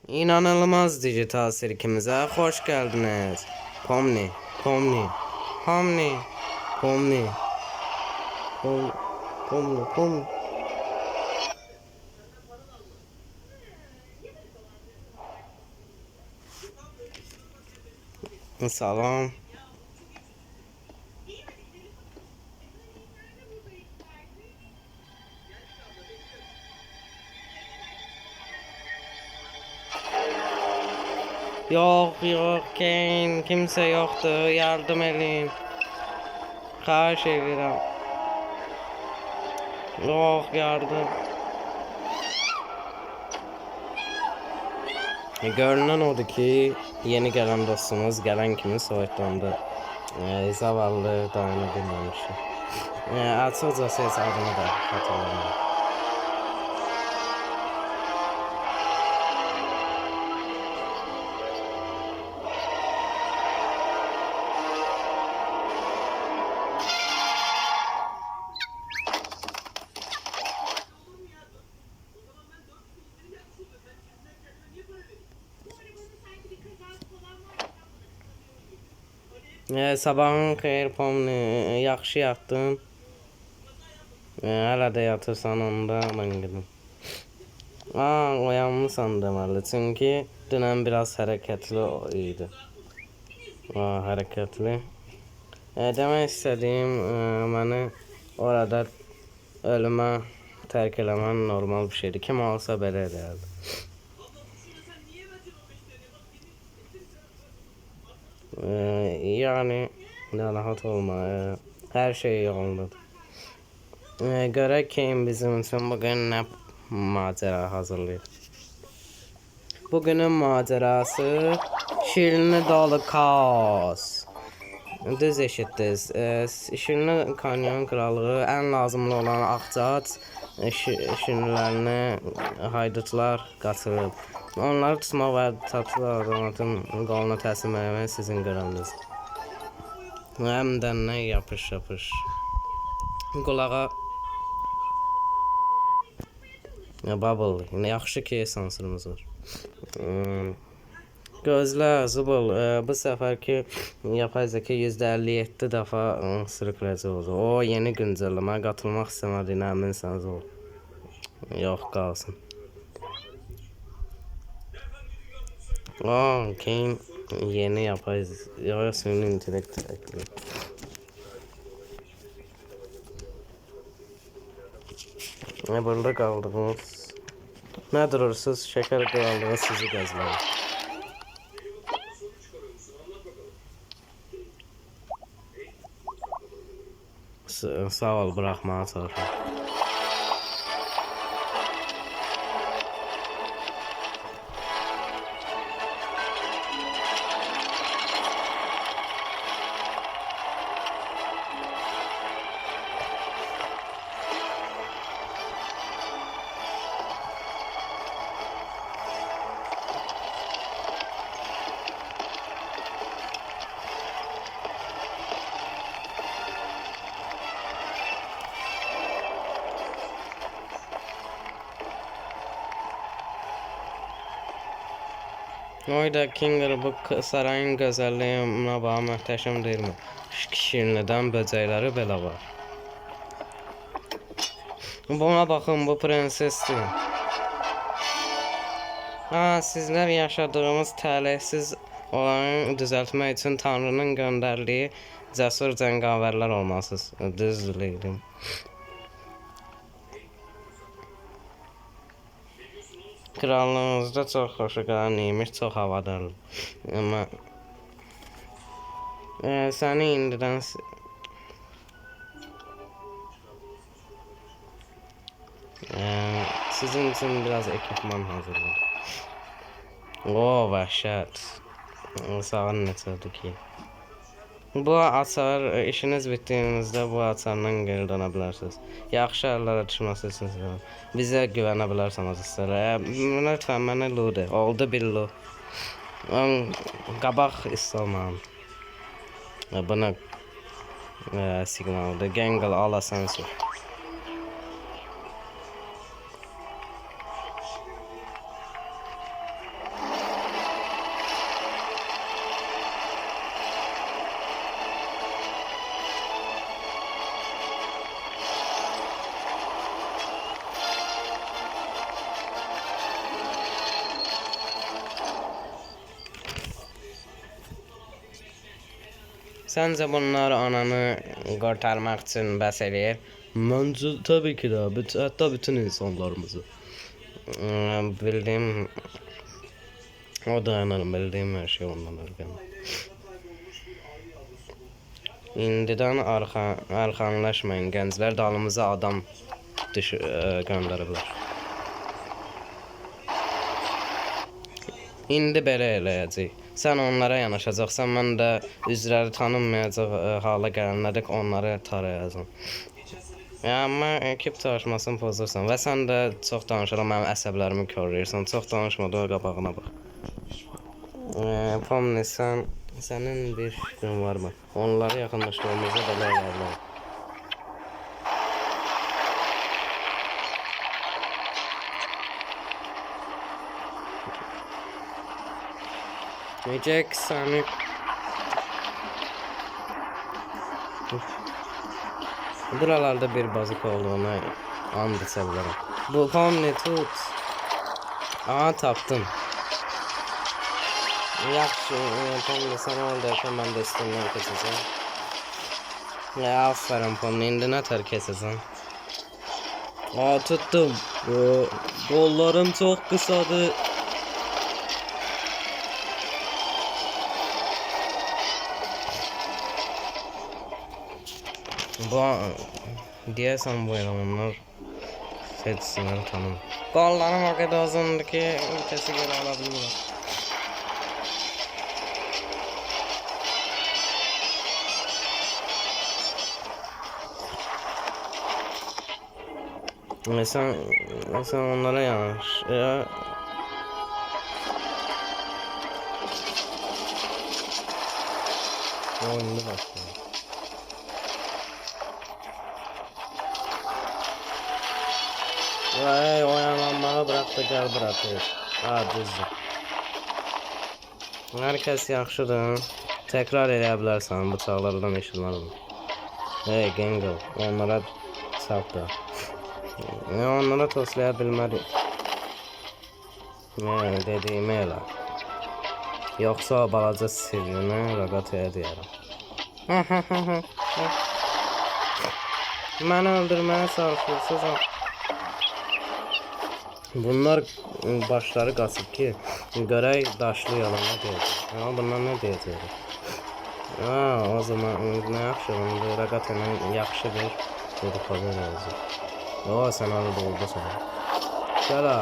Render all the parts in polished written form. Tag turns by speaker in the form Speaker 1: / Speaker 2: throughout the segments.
Speaker 1: İnanılmaz dijital sirkimize hoş geldiniz. Pomni, Pomni, Pomni, Pomni, Pomni, Pomni, Pomni. Salam. Yok yok Kane, kimse yoktu, yardım edin. Xahiş edirəm. Yok yardım. Görünen odur ki yeni gelen dostumuz gelen kimi soyutlandı. Zavallı dayanabilmemiş. Açıkçası heç adını da hatırlamıyorum. Sabahın xeyir Pomni, yaxşı yatdın. Hələ də yatırsan onda mən gedim. Oyanmışsan deməli, çünki dünən biraz hərəkətli idi. Hərəkətli. Demək istədiyim, məni orada ölümə tərk eləmən normal bir şeydir. Kim olsa belə edərdi. Yani narahat olma, her şey yolundadır. Görək kim bizim için bugün ne macera hazırlayır. Bugünün macerası şirinli dolu kaos. Düz eşitdiniz. Şirinli kanyon kralığı en lazımlı olan ağcaat şirinlərini haydutlar qaçırıb. Onları tutmaq və tatlı adamın qoluna təslim etmək sizin göreviniz. Həm də nə yapış yapış. Qulağa Bubble. Yaxşı ki sansürümüz var. Gözlə Zubul, bu səfərki yapay zeka %57 dəfə sürükləyici oldu. O yeni güncəlləmə qatılmaq istəmədiyinə əminsiniz o. Yox qalsın. Kane yeni yapay süni intellekt ekliyor. Burada kaldığımız ne durursuz şeker krallığı sizi gözler. Sağ ol, bırakmaya çalışıyorum. Oyda Kinger bu sarayın gözəlliyi buna bax möhtəşəm deyilmi? Şirinlidən böcəkləri belə var. Buna baxın, bu prensesdir. Sizlər yaşadığımız tələhsiz olanı düzəltmək üçün Tanrının göndərdiyi cəsur cəngavərlər olmalısınız. Düzdür. Krallığınızda çox xoşagələn imiş, çox havadarlı. Amma səni indidən sizin için biraz ekipman hazırladım. Vəhşət. Sağın neçədir ki? Bu açar, işiniz bitdiyinizdə bu açardan geri dönə bilərsiniz. Yaxşı əllərə düşməsi üçün sizə. Bizə güvənə bilərsiniz sizlərə. Lütfən mənə lude. Oldu bir lu. Qabaq istəməm. Buna siqnaldır. Gengal ala sensor. Səncə bunlar ananı qurtarmaq üçün bəs eləyir?
Speaker 2: Məncə tabii ki də, hətta bütün insanlarımızı.
Speaker 1: Bildiyim o dayanır, bildiyim hər şey ondan öyrəndim. İndidən arxanlaşmayın gənclər, dalımıza adam göndəriblər. İndi belə eləyəcək. Sən onlara yanaşacaqsan, mən də üzrləri tanınmayacaq hala gələnədək onları tarayacağam. Amma ekip çalışmasını pozursan və sən də çox danışıram, mənim əsəblərimi korlayırsan. Çox danışmadan qabağına bax. Pomni, sənin bir fikrin varmı? Onları yaxınlaşdığımızda belə olarlar. Jack səni buralarda bir bazık olduğuna and içə bilərəm. Bu Pomni tut. Aha, tapdın. Yaxşı, Pomni, sən oradayken mən də üstündən keçəcəm. Aferin Pomni, indi nətər keçəcəm?
Speaker 2: Tuttum. Qollarım çox qısadır.
Speaker 1: Deyəsən bu elemanlar seçsinləri tanım. Qollarım o qədər uzundur ki, ülkəsi görə ala bilmirəm. Sen onlara yanaş. Oyunu başlıyor. Vay, oyalanmağı bırak da gel bırakır. Ha, düzdür. Herkes yaxşıdır. Tekrar eləyə bilərsən, bıçaqlardan eşitməliyim. Hey Gengo, onlara çap da. Onlara toslaya bilmədik. Dediyimi elə. Yoxsa o balaca sirrini Ragataya deyərəm. Məni öldürməyə çalışırsınız. Bunlar başları qaçıb ki, görək daşlı yalan nə deyəcək. Bunlar nə deyəcək? O zaman nə yaxşı, Ragataya yaxşı bir dedikodu edəcək. Sən arada oldusan. Gəl ha.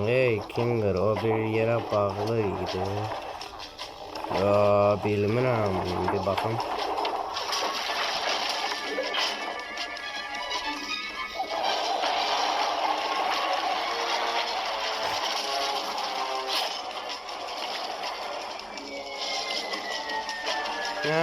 Speaker 1: Hey Kinger, o bir yerə bağlı idi. Bilmirəm, bir baxım.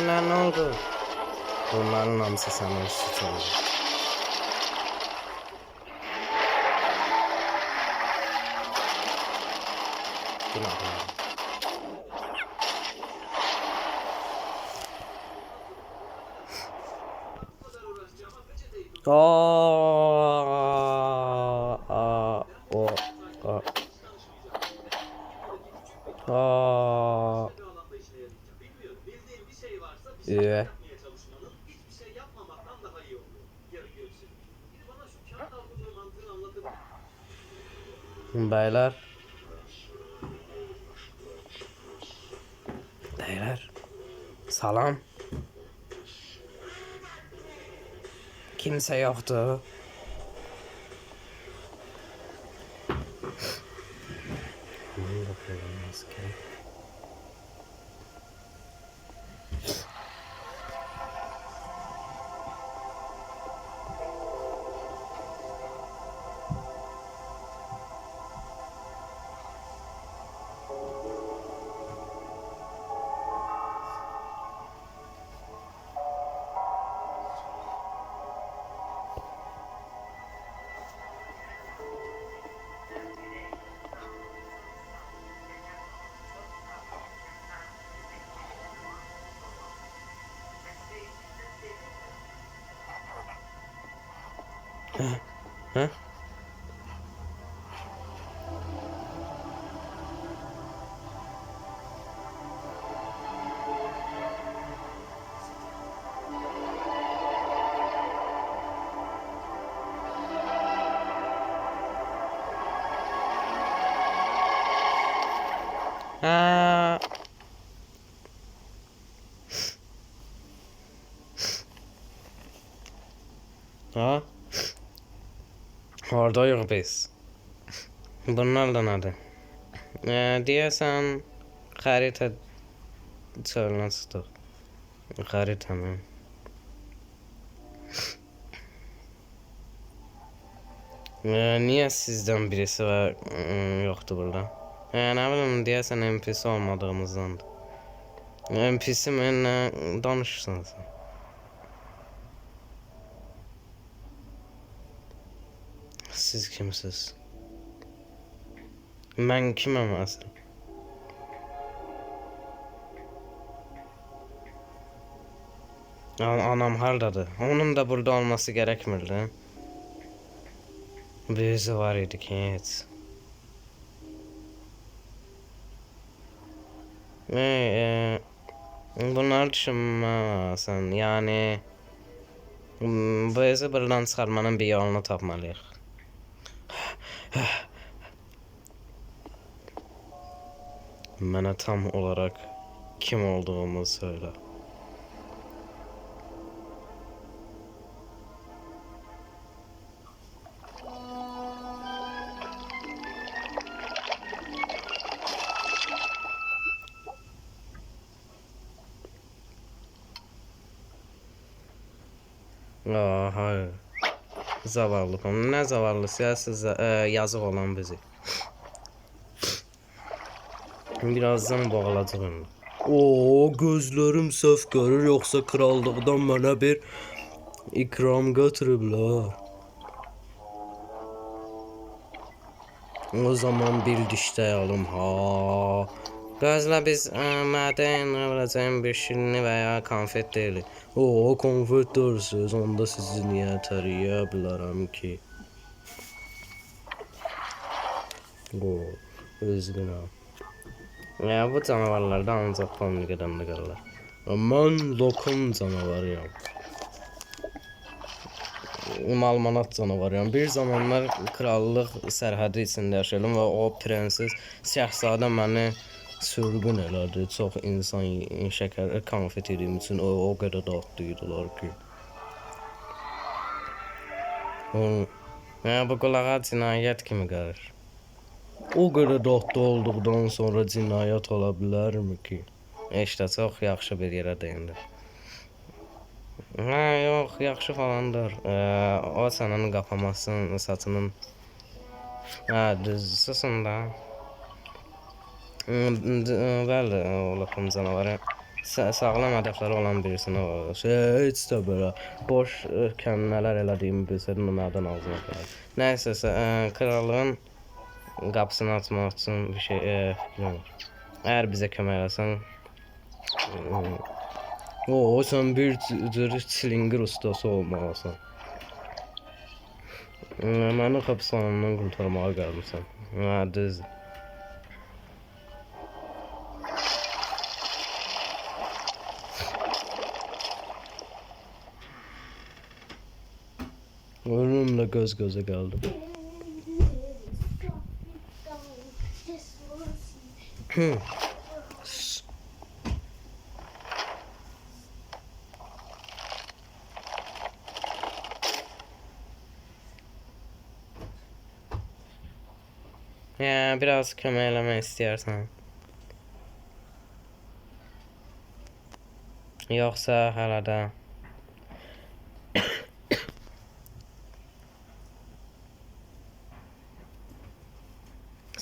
Speaker 1: Ne oldu? Bunların hamısı sənin suçundur. Günahlar. Beyler, salam. Kimse yoktu. Hə? Ha. Ha? Oradayıq biz. Bunlar da nədir? Deyəsən xəritə çölünə çıxdıq. Xəritə mi? Niyə sizdən birisi var yoxdur burada? Nə bilim, deyəsən NPC olmadığımızdandır. NPC mi? Nə danışırsan sən? Siz kimsiniz? Mən kiməm əsl? Anam hardadır? Onun da burada olması gerekmirdi. Birisi var idi ki heç. Bunları düşünməsən, yəni bu izi buradan çıxarmanın bir yolunu tapmalıyıq. Mənə tam olarak kim olduğumu söyle. Hayır. Zavallı konu. Ne zavallısı ya siz yazık olan bizi. Birazdan boğulacağım.
Speaker 2: Oo, gözlerim səhv görür, yoxsa krallıqdan mənə bir ikram götürüblər. O zaman bir dişdəyəlim, ha.
Speaker 1: Gözlə biz mədən alacağım bir şirini veya konfet deyilik.
Speaker 2: Oo, konfet deyirsiniz, onda sizi niyə tərəyə bilərəm ki? Oo, üzgünəm.
Speaker 1: Ya bu canavarlarda ancaq pomni qədəmdə qalırlar.
Speaker 2: Mən lokon canavarıyam.
Speaker 1: Malmanat canavarıyam. Bir zamanlar krallıq sərhədi içində yaşayırdım və o prenses şahzadə məni
Speaker 2: Sürgün elədi. Çox insan şəkər konfet yediyim üçün o qədər dadlıydılar ki.
Speaker 1: Bu qulağa cinayət kimi gəlir.
Speaker 2: O qədər dadlı olduqdan sonra cinayət ola bilərmi ki?
Speaker 1: İşte çox yaxşı bir yerə değindir. Yox, yaxşı falandır. O sənin qapamasın, saçının. Düz susun da. Bəli, o lokum canavarı sağlam hədəfləri olan birisini var.
Speaker 2: Heç də belə.
Speaker 1: Boş nələr elədiyimi bilsədim, onlardan ağzına gəlir. Nəysə, kralın qapısını açmaq üçün bir şey fikrim var. Əgər bizə kömək eləsən,
Speaker 2: Sən bir cür çilingir ustası olmalısan.
Speaker 1: Məni həbsxanadan qurtarmağa gəlmisən. Düzdür.
Speaker 2: Ölümlə göz-gözə gəldim.
Speaker 1: Biraz kömək eləmək istəyərsən. Yoxsa hələ də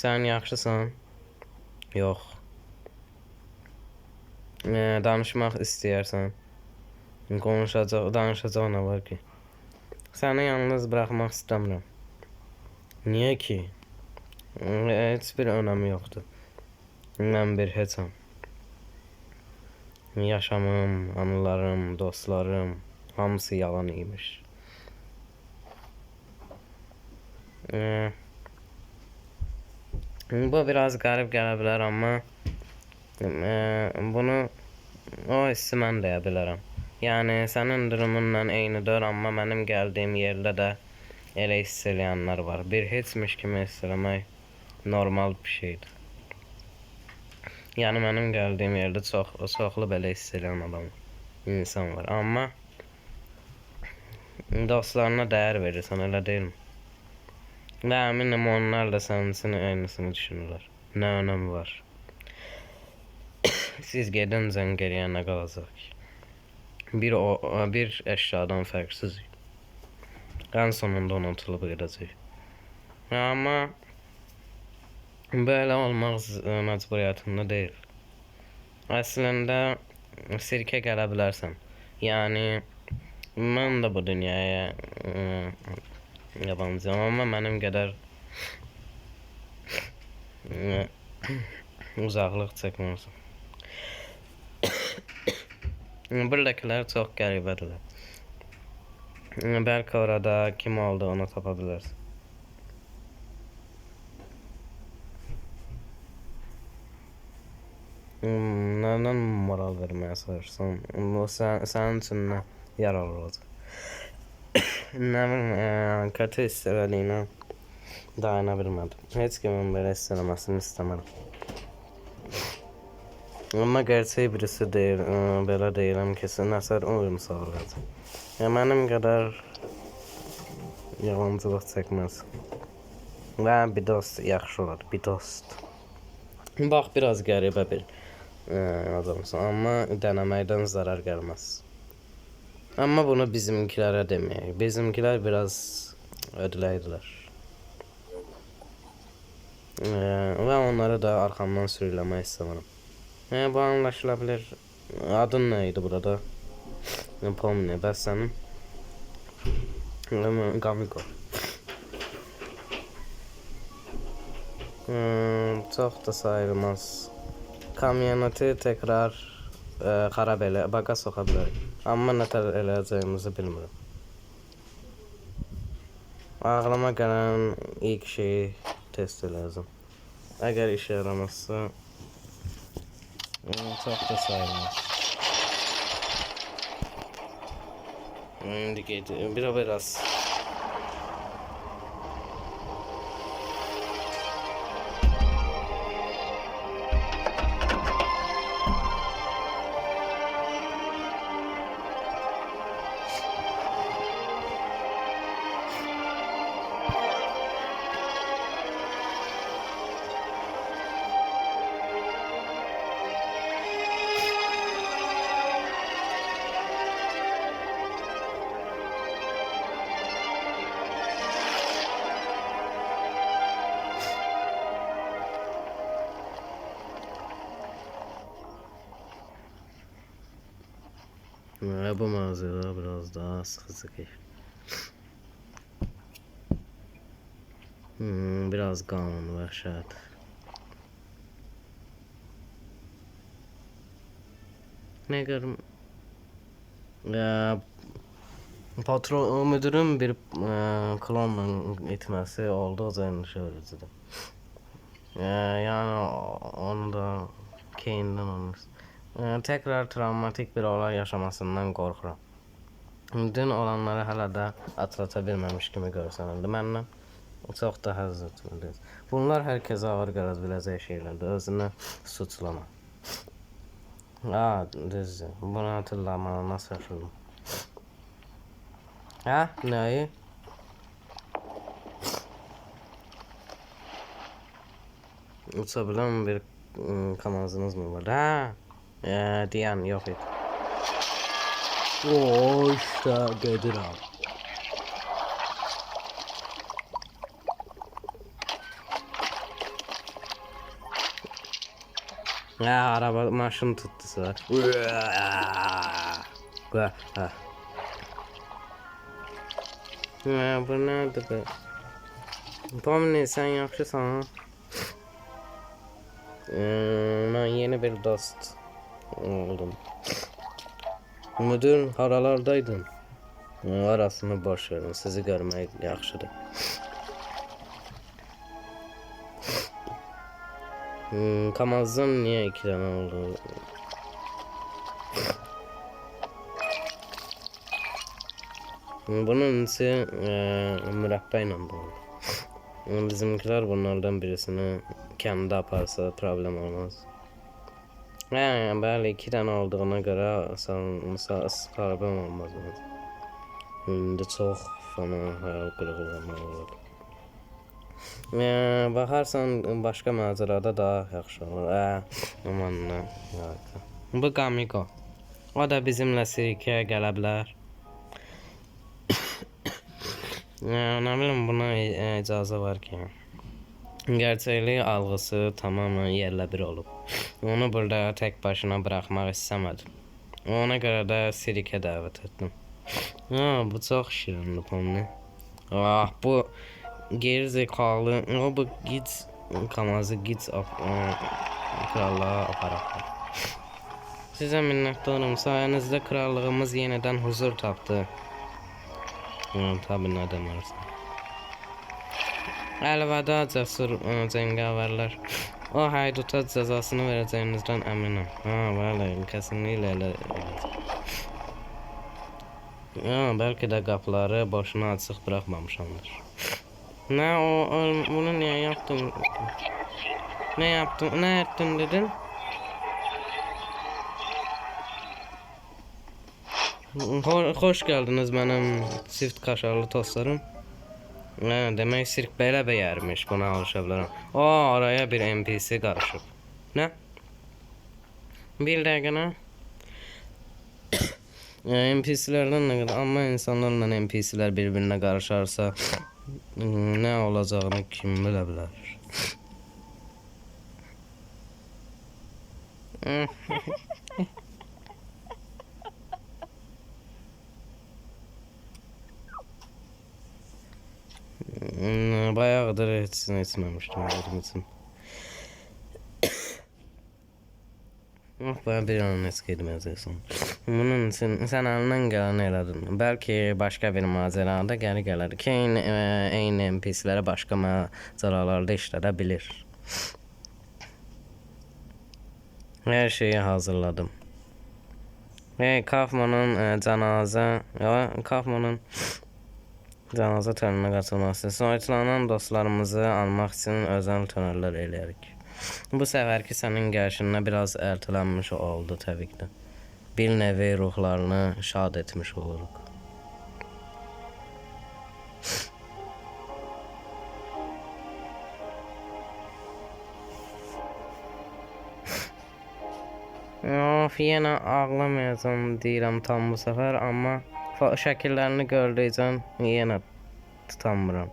Speaker 1: sən yaxşısan? Yox. Danışmaq istəyərsən. Danışacaq nə var ki? Səni yalnız buraxmaq istəmirəm.
Speaker 2: Niyə ki?
Speaker 1: Heç bir önəmi yoxdur. Mən bir heçəm. Yaşamım, anılarım, dostlarım, hamısı yalan imiş. Bu biraz qərib gələ bilər, amma bunu o hissi mən deyə bilərəm. Yəni sənin durumunla eynidir, amma mənim gəldiyim yerdə də elə hiss eləyənlər var. Bir heçmiş kimi hiss eləmək normal bir şeydir. Yəni mənim gəldiyim yerdə çoxlu belə hiss edən adam, insan var. Amma dostlarına dəyər verirsən, elə deyilmi? Və əminəm onlar da sənin üçün eynisini düşünürlər. Nə önəmi var? Siz gedincə geriyə nə qalacaq ki? Bir əşyadan fərqsizlik. Ən sonunda unutulub gedəcək. Amma belə olmaq məcburiyyətində deyil. Əslində sirkə gələ bilərsən. Yəni mən də bu dünyaya yabancıyam, amma mənim qədər uzaqlıq çəkməlisən. Buradakılar çox qəribədirlər. Bəlkə orada kim olduğunu tapa bilərsən. Nədən moral verməyə çalışırsan? Bu sənin üçün nə yararlı olacaq? Nə bilim, kötü hiss elədiyinə dayana bilmədim. Heç kimin belə hiss eləməsini istəmirəm. Amma gerçək birisi deyil, belə deyirəm ki, nəsə uyum sağlayacaq. Mənim qədər yalancılıq çəkməz. Və bir dost yaxşı olar, bir dost. Bax, biraz qəribə bir adamsan, amma dənəməkdən zarar gəlməz. Amma bunu bizimkilərə deməyək. Bizimkilər biraz ödüləydilər. Və onları da arxamdan sürüləmək istəmirəm. Bu anlaşıla bilir. Adın nə idi burada? Pomni, bəs sənin? Qamiqo. Çox da sayılmaz. Kamyoneti təkrar xarab elə, baqa soxa bilərik. Amma nətər eləyəcəyimizi bilmirəm. Ağlıma gələn ilk şeyi test eləyəcəm. Əgər işə yaramazsa, çox da sayılmaz. İndi gedir, biraz. Bu mağazada biraz daha sıkıcı ki. Biraz qanun, vəhşət. Nə görüm? Patron, müdürün bir klonla etməsi olduqca endişələyicidir. Yəni onu da Kane'dən olmuş. Tekrar travmatik bir olay yaşamasından qorxuram. Dün olanları hələ də atlata bilməmiş kimi görsənildi məndən. Çox da həzz etməlidir. Bunlar hər kəsə ağır gələ biləcək şeylərdir. Özünü suçlama. Düzdür. Bunu hatırlamana nasıl şaşırdım. Nəyi? Uça bilən bir kanalınız mı var? Deyən yox idi.
Speaker 2: İşte gedirəm.
Speaker 1: Araba maşını tutdusa. Bu nədir be? Pomni, sən yaxşısan? Mən yeni bir dost oldum. Müdür, haralardaydın? Arasını boş verin, sizi görmək yaxşıdır. Kamazdan niyə 2 dənə oldu? Bunun içi mürəbbə ilə doldu. Bizimkiler bunlardan birisini kendi aparsa problem olmaz. Bəli, 2 dənə olduğuna görə problem olmaz. İndi çox fena hayal qırıqlığına olur. Baxarsan başqa macərada daha yaxşı olur. Aman nə. Bu Qamiqo. O da bizimlə sirkəyə gələ bilər. Nə bilim buna icazə var ki. Gerçəklik algısı tamamen yerlə bir olub. Onu burada tek başına bırakmaq istəmədim. Ona görə də sirkə dəvət etdim. Bu çox şirindir Pomni. Bu gerizekalı, bu gic kamazı gic krallığa aparaq. Sizə minnətdarım. Sayənizdə krallığımız yenidən huzur tapdı. Tabii nə demərsən. Əlvəda cəsur cəngavərlər. O hayduta cəzasını verəcəyinizdən əminəm. Bəli, kesinlikle elə. Bəlkə də qapıları boşuna açıq bırakmamışamdır. Nə bunu niyə yaptın? Nə yaptın? Nə etdin dedin? Xoş gəldiniz mənim çift kaşarlı tostlarım. Demək sirk belə bəyərmiş, buna alışa bilərəm. Araya bir NPC qarışıb. Nə? Bir dəqiqə nə? NPC'lərdən nə qədər, amma insanlarla NPC'lər bir-birinə qarışarsa nə olacağını kim bilə bilər? Bayağıdır heç nə içməmişdim benim üçün. Bana bir an heç qeydməyəcəksən. Bunun üçün sən əlindən gələni elədin. Bəlkə başqa bir macərada gəli gələr ki, eyni NPC'lərə başqa macəralarda işlədə bilir. Hər şeyi hazırladım. Kaufmanın cənazə törenine qatılması. Soyutlanan dostlarımızı almaq üçün özəl törenlər eləyərik. Bu səfərki sənin gəlişinə biraz ertelənmiş oldu təbii ki. Bir nevi ruhlarını şad etmiş oluruq. Yenə ağlamayacağım deyirəm tam bu səfər, amma şəkillərini gördükcə yenə tutamıram.